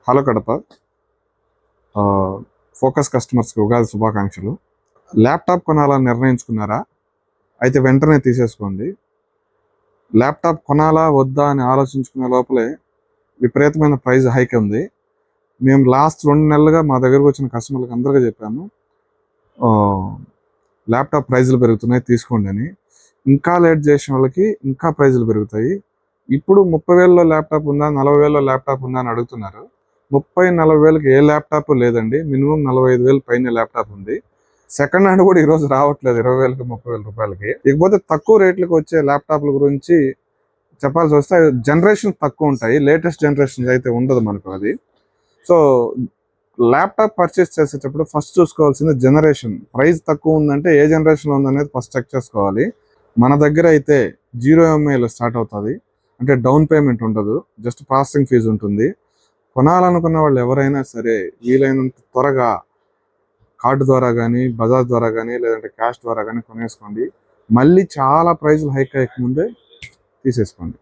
Hello Kadapa focus కస్టమర్స్కి ఉగాది శుభాకాంక్షలు. Laptop కొనాలని నిర్ణయించుకున్నారా? అయితే వెంటనే తీసేసుకోండి. ల్యాప్టాప్ కొనాలా వద్దా అని ఆలోచించుకునే లోపలే విపరీతమైన ప్రైస్ హైక్ ఉంది. మేము లాస్ట్ 2 నెలలుగా మా దగ్గరకు వచ్చిన కస్టమర్లకు అందరికీ చెప్పాము, ల్యాప్టాప్ ప్రైజులు పెరుగుతున్నాయి తీసుకోండి అని. ఇంకా లేట్ చేసిన వాళ్ళకి ఇంకా ప్రైజులు పెరుగుతాయి. ఇప్పుడు 30,000లో ల్యాప్టాప్ ఉందా, 40,000లో ల్యాప్టాప్ ఉందా అని అడుగుతున్నారు. 30-40 వేలకి ఏ ల్యాప్టాప్ లేదండి. మినిమం 45,000 పైన ల్యాప్టాప్ ఉంది. సెకండ్ హ్యాండ్ కూడా ఈరోజు రావట్లేదు 20,000కి 30,000 రూపాయలకి. ఇకపోతే తక్కువ రేట్లకు వచ్చే ల్యాప్టాప్ల గురించి చెప్పాల్సి వస్తే జనరేషన్ తక్కువ ఉంటాయి. లేటెస్ట్ జనరేషన్ అయితే ఉండదు మనకు అది. సో ల్యాప్టాప్ పర్చేస్ చేసేటప్పుడు ఫస్ట్ చూసుకోవాల్సింది జనరేషన్. ప్రైస్ తక్కువ ఉందంటే ఏ జనరేషన్లో ఉందనేది ఫస్ట్ చెక్ చేసుకోవాలి. మన దగ్గర అయితే 0 EMIలో స్టార్ట్ అవుతుంది. అంటే డౌన్ పేమెంట్ ఉండదు, జస్ట్ ప్రాసెసింగ్ ఫీజు ఉంటుంది. కొనాలనుకున్న వాళ్ళు ఎవరైనా సరే వీలైనంత త్వరగా కార్డు ద్వారా కానీ, బజాజ్ ద్వారా కానీ, లేదంటే క్యాష్ ద్వారా కానీ కొనేసుకోండి. మళ్ళీ చాలా ప్రైజులు హైక్ అయ్యక ముందే తీసేసుకోండి.